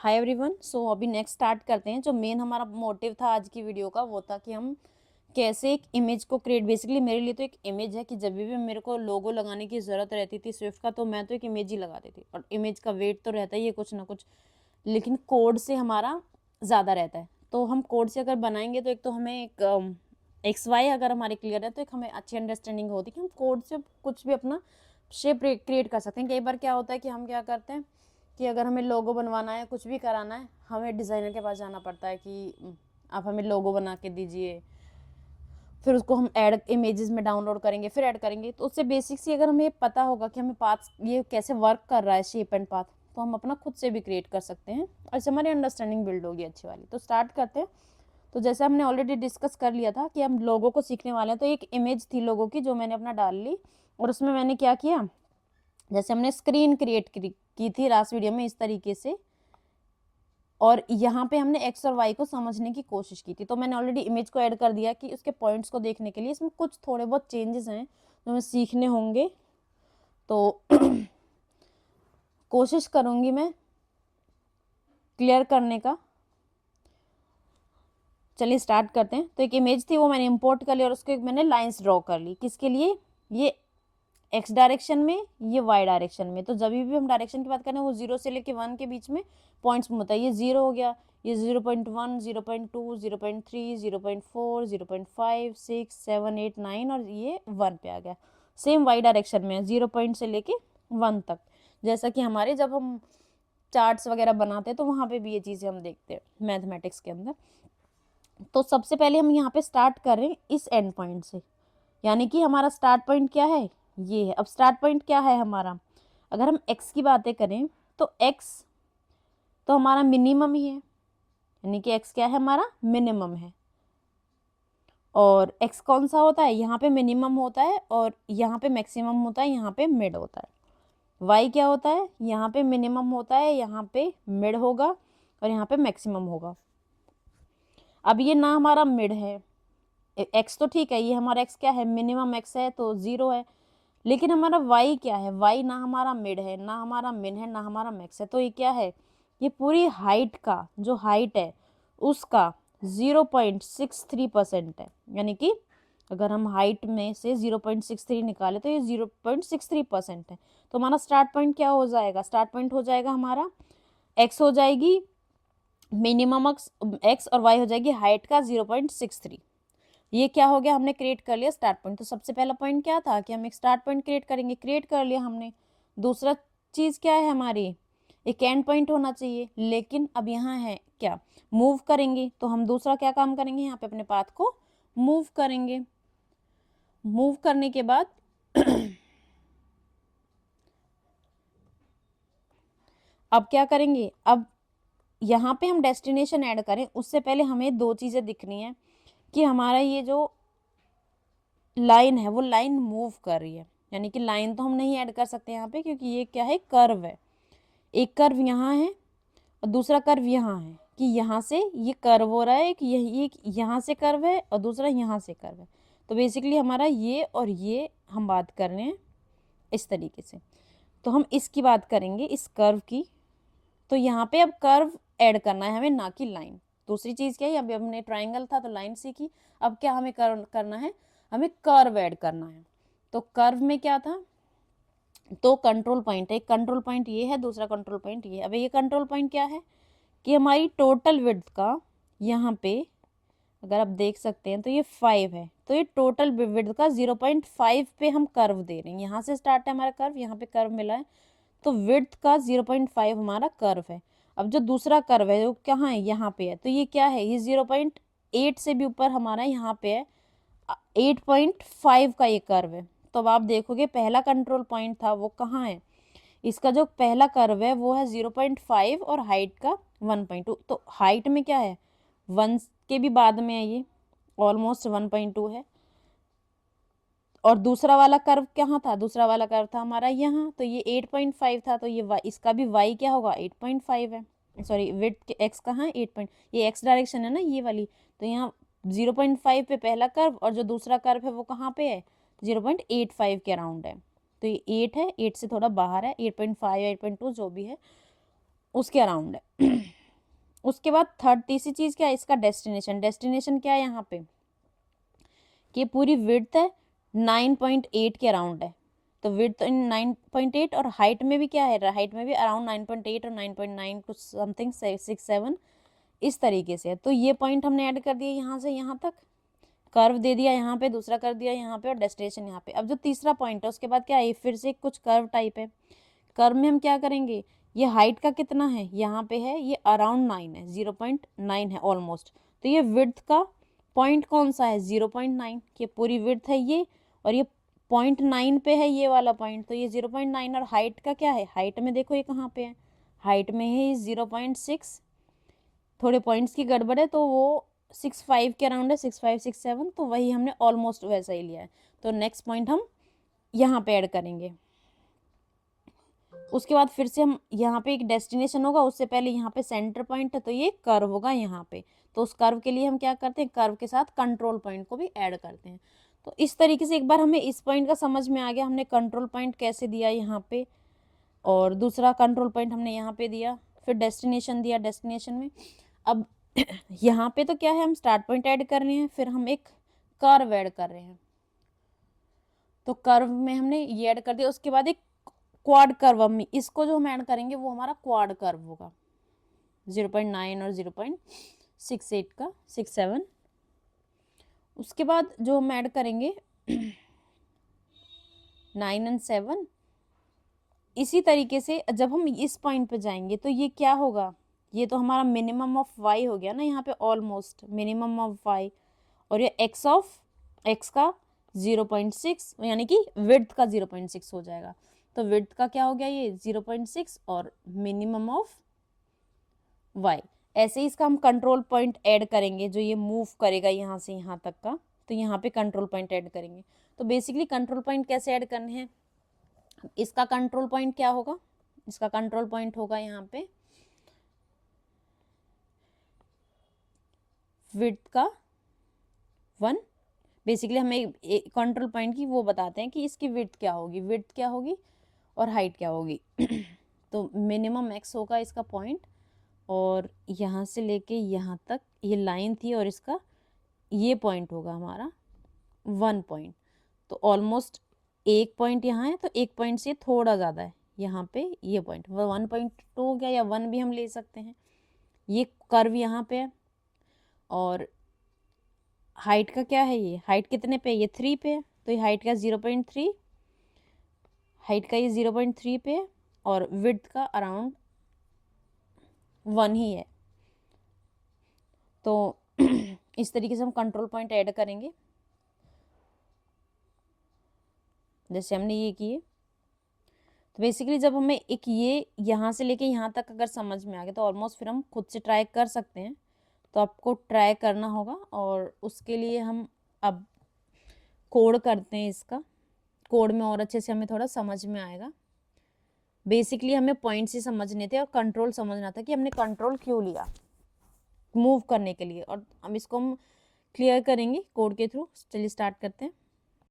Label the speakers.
Speaker 1: Hi everyone. सो अभी next start करते हैं। जो मेन हमारा मोटिव था आज की वीडियो का वो था कि हम कैसे एक इमेज को क्रिएट, बेसिकली मेरे लिए तो एक इमेज है कि जब भी मेरे को लोगो लगाने की ज़रूरत रहती थी स्विफ्ट का, तो मैं तो एक इमेज ही लगाती थी। और इमेज का वेट तो रहता ही है कुछ ना कुछ, लेकिन कोड से हमारा ज़्यादा रहता है। तो हम कोड से अगर बनाएंगे तो एक तो हमें एक एक्स वाई अगर हमारे क्लियर है तो एक हमें अच्छी अंडरस्टैंडिंग होती है कि हम कोड से कुछ भी अपना शेप क्रिएट कर सकते हैं। कई बार क्या होता है कि हम क्या करते हैं कि अगर हमें लोगो बनवाना है, कुछ भी कराना है, हमें डिज़ाइनर के पास जाना पड़ता है कि आप हमें लोगो बना के दीजिए, फिर उसको हम ऐड इमेजेस में डाउनलोड करेंगे, फिर ऐड करेंगे। तो उससे बेसिक सी अगर हमें पता होगा कि हमें पाथ ये कैसे वर्क कर रहा है, शेप एंड पाथ, तो हम अपना खुद से भी क्रिएट कर सकते हैं और इससे हमारी अंडरस्टैंडिंग बिल्ड होगी अच्छी वाली। तो स्टार्ट करते हैं। तो जैसे हमने ऑलरेडी डिस्कस कर लिया था कि हम लोगों को सीखने वाले हैं, तो एक इमेज थी लोगों की जो मैंने अपना डाल ली और उसमें मैंने क्या किया, जैसे हमने स्क्रीन क्रिएट की थी लास्ट वीडियो में इस तरीके से, और यहाँ पे हमने एक्स और वाई को समझने की कोशिश की थी। तो मैंने ऑलरेडी इमेज को ऐड कर दिया कि उसके पॉइंट्स को देखने के लिए इसमें कुछ थोड़े बहुत चेंजेस हैं जो हमें सीखने होंगे। तो कोशिश करूँगी मैं क्लियर करने का। चलिए स्टार्ट करते हैं। तो एक इमेज थी वो मैंने इंपोर्ट कर ली और उसको एक मैंने लाइंस ड्रॉ कर ली। किसके लिए? ये एक्स डायरेक्शन में, ये वाई डायरेक्शन में। तो जब भी हम डायरेक्शन की बात करें वो 0 से लेके 1 के बीच में पॉइंट्स में होता है। ये 0 हो गया, ये 0.1, 0.2, 0.3, 0.4, 0.5, 6, 7, 8, 9 और ये 1 पे आ गया। सेम वाई डायरेक्शन में है 0 पॉइंट से लेके 1 तक। जैसा कि हमारे जब हम चार्ट्स वगैरह बनाते हैं तो वहाँ पे भी ये चीज़ें हम देखते हैं मैथमेटिक्स के अंदर। तो सबसे पहले हम यहाँ पे स्टार्ट कर रहे हैं इस एंड पॉइंट से, यानी कि हमारा स्टार्ट पॉइंट क्या है, ये है। अब स्टार्ट पॉइंट क्या है हमारा, अगर हम x की बातें करें तो x तो हमारा मिनिमम ही है, यानी कि x क्या है, हमारा मिनिमम है। और x कौन सा होता है, यहाँ पे मिनिमम होता है और यहाँ पे मैक्सिमम होता है, यहाँ पे मिड होता है। y क्या होता है, यहाँ पे मिनिमम होता है, यहाँ पे मिड होगा और यहाँ पे मैक्सिमम होगा। अब ये ना हमारा मिड है, x तो ठीक है, ये हमारा x क्या है, मिनिमम x है तो 0 है। लेकिन हमारा y क्या है, y ना हमारा मिड है, ना हमारा मिन है, ना हमारा मैक्स है। तो ये क्या है, ये पूरी हाइट का जो हाइट है उसका 0.63% है। यानी कि अगर हम हाइट में से 0.63 निकाले तो ये 0.63% है। तो हमारा स्टार्ट पॉइंट क्या हो जाएगा, स्टार्ट पॉइंट हो जाएगा हमारा x हो जाएगी मिनिमम x और y हो जाएगी हाइट का 0.63। ये क्या हो गया, हमने क्रिएट कर लिया स्टार्ट पॉइंट। तो सबसे पहला पॉइंट क्या था कि हम एक स्टार्ट पॉइंट क्रिएट करेंगे, क्रिएट कर लिया हमने। दूसरा चीज़ क्या है हमारी, एक एंड पॉइंट होना चाहिए। लेकिन अब यहाँ है क्या, मूव करेंगे, तो हम दूसरा क्या काम करेंगे, यहाँ पे अपने पाथ को मूव करेंगे। मूव करने के बाद अब क्या करेंगे, अब यहाँ पे हम डेस्टिनेशन ऐड करें उससे पहले हमें दो चीज़ें दिखनी है कि हमारा ये जो लाइन है वो लाइन मूव कर रही है। यानी कि लाइन तो हम नहीं ऐड कर सकते यहाँ पे क्योंकि ये क्या है, कर्व है। एक कर्व यहाँ है और दूसरा कर्व यहाँ है, कि यहाँ से ये कर्व हो रहा है, कि ये यहाँ से कर्व है और दूसरा यहाँ से कर्व है। तो बेसिकली हमारा ये और ये हम बात कर रहे हैं इस तरीके से। तो हम इसकी बात करेंगे, इस कर्व की। तो यहाँ पे अब कर्व ऐड करना है हमें, ना कि लाइन। दूसरी चीज़ क्या है, अभी हमने ट्राइंगल था तो लाइन सीखी, अब क्या हमें करना है, हमें कर्व ऐड करना है। तो कर्व में क्या था, तो कंट्रोल पॉइंट है, एक कंट्रोल पॉइंट ये है, दूसरा कंट्रोल पॉइंट ये है। अब ये कंट्रोल पॉइंट क्या है कि हमारी टोटल विड्थ का यहाँ पे अगर आप देख सकते हैं तो ये 5 है। तो ये टोटल विड्थ का 0.5 पे हम कर्व दे रहे हैं। यहाँ से स्टार्ट है हमारा कर्व, यहाँ पे कर्व मिला है, तो विड्थ का 0.5 हमारा कर्व है। अब जो दूसरा कर्व है वो कहाँ है, यहाँ पे है। तो ये क्या है, ये 0.8 से भी ऊपर हमारा यहाँ पे है 8.5 का ये कर्व है। तो अब आप देखोगे पहला कंट्रोल पॉइंट था वो कहाँ है, इसका जो पहला कर्व है वो है 0.5 और हाइट का 1.2। तो हाइट में क्या है, 1 के भी बाद में है, ये ऑलमोस्ट 1.2 है। और दूसरा वाला कर्व कहाँ था, दूसरा वाला कर्व था हमारा यहाँ, तो ये 8.5 था। तो ये इसका भी y क्या होगा, 8.5 है। सॉरी विड्थ x कहाँ है, 8 ये x डायरेक्शन है ना ये वाली। तो यहाँ 0.5 पे पहला कर्व और जो दूसरा कर्व है वो कहाँ पे है, 0.85 के अराउंड है। तो ये 8 है, 8 से थोड़ा बाहर है, 8.5 या 8.2 जो भी है उसके अराउंड है। उसके बाद थर्ड तीसरी चीज़ क्या है, इसका डेस्टिनेशन। डेस्टिनेशन क्या है यहाँ पे कि पूरी विड्थ है 9.8 के अराउंड है, तो विड्थ 9.8 और हाइट में भी क्या है, हाइट में भी अराउंड 9.8 और 9.9 कुछ समथिंग 6-7 इस तरीके से है। तो ये पॉइंट हमने ऐड कर दिए यहाँ से यहाँ तक, कर्व दे दिया यहाँ पे, दूसरा कर दिया यहाँ पे और डेस्टिनेशन यहाँ पे। अब जो तीसरा पॉइंट है उसके बाद क्या है, फिर से कुछ कर्व टाइप है। कर्व में हम क्या करेंगे, ये हाइट का कितना है यहाँ पे है, ये अराउंड 9 है, 0.9 है ऑलमोस्ट। तो ये विड्थ का पॉइंट कौन सा है, 0.9। ये पूरी विड्थ है ये, और ये 0.9 पे है ये वाला पॉइंट, तो ये 0.9। और हाइट का क्या है, हाइट में देखो ये कहाँ पे है, हाइट में है 0.6, थोड़े पॉइंट्स की गड़बड़ है तो वो 6.5 के अराउंड है, 6.5 6.7, तो वही हमने ऑलमोस्ट वैसा ही लिया है। तो नेक्स्ट पॉइंट हम यहाँ पे ऐड करेंगे। उसके बाद फिर से हम यहाँ पे एक डेस्टिनेशन होगा, उससे पहले यहाँ पे सेंटर पॉइंट है, तो ये कर्व होगा यहाँ पे। तो उस कर्व के लिए हम क्या करते हैं, कर्व के साथ कंट्रोल पॉइंट को भी ऐड करते हैं। तो इस तरीके से एक बार हमें इस पॉइंट का समझ में आ गया, हमने कंट्रोल पॉइंट कैसे दिया यहाँ पे, और दूसरा कंट्रोल पॉइंट हमने यहाँ पे दिया, फिर डेस्टिनेशन दिया। डेस्टिनेशन में अब यहाँ पे तो क्या है, हम स्टार्ट पॉइंट ऐड कर रहे हैं, फिर हम एक कर्व ऐड कर रहे हैं। तो कर्व में हमने ये ऐड कर दिया। उसके बाद एक क्वाड कर्व, हम इसको जो हम ऐड करेंगे वो हमारा क्वाड कर्व होगा, 0.9 और 0.68 का 6.7। उसके बाद जो हम ऐड करेंगे 9 और 7। इसी तरीके से जब हम इस पॉइंट पे जाएंगे तो ये क्या होगा, ये तो हमारा मिनिमम ऑफ y हो गया ना यहाँ पे, ऑलमोस्ट मिनिमम ऑफ y, और ये x का 0.6 यानी कि विड्थ का 0.6 हो जाएगा। तो विड्थ का क्या हो गया ये 0.6 और मिनिमम ऑफ y। ऐसे ही इसका हम कंट्रोल पॉइंट ऐड करेंगे, जो ये मूव करेगा यहाँ से यहाँ तक का, तो यहाँ पे कंट्रोल पॉइंट ऐड करेंगे। तो बेसिकली कंट्रोल पॉइंट कैसे ऐड करने हैं, इसका कंट्रोल पॉइंट क्या होगा, इसका कंट्रोल पॉइंट होगा यहाँ पे विड्थ का 1। बेसिकली हमें कंट्रोल पॉइंट की वो बताते हैं कि इसकी विड्थ क्या होगी, विड्थ क्या होगी और हाइट क्या होगी। तो मिनिमम x होगा इसका पॉइंट, और यहाँ से लेके यहाँ तक ये लाइन थी, और इसका ये पॉइंट होगा हमारा 1 पॉइंट। तो ऑलमोस्ट एक पॉइंट यहाँ है, तो एक पॉइंट से थोड़ा ज़्यादा है यहाँ पे ये पॉइंट, 1.2 हो गया, या 1 भी हम ले सकते हैं। ये कर्व यहाँ पे है, और हाइट का क्या है, ये हाइट कितने पे है, ये 3 पे है, तो ये हाइट का 0.3, हाइट का ये 0.3 पे है, और विड्थ का अराउंड 1 ही है। तो इस तरीके से हम कंट्रोल पॉइंट ऐड करेंगे, जैसे हमने ये किए। तो बेसिकली जब हमें एक ये यहाँ से लेके यहाँ तक अगर समझ में आ गया, तो ऑलमोस्ट फिर हम खुद से ट्राई कर सकते हैं। तो आपको ट्राई करना होगा, और उसके लिए हम अब कोड करते हैं इसका। कोड में और अच्छे से हमें थोड़ा समझ में आएगा। बेसिकली हमें पॉइंट्स ही समझने थे और कंट्रोल समझना था कि हमने कंट्रोल क्यों लिया मूव करने के लिए, और हम इसको हम क्लियर करेंगे कोड के थ्रू। चलिए स्टार्ट करते हैं।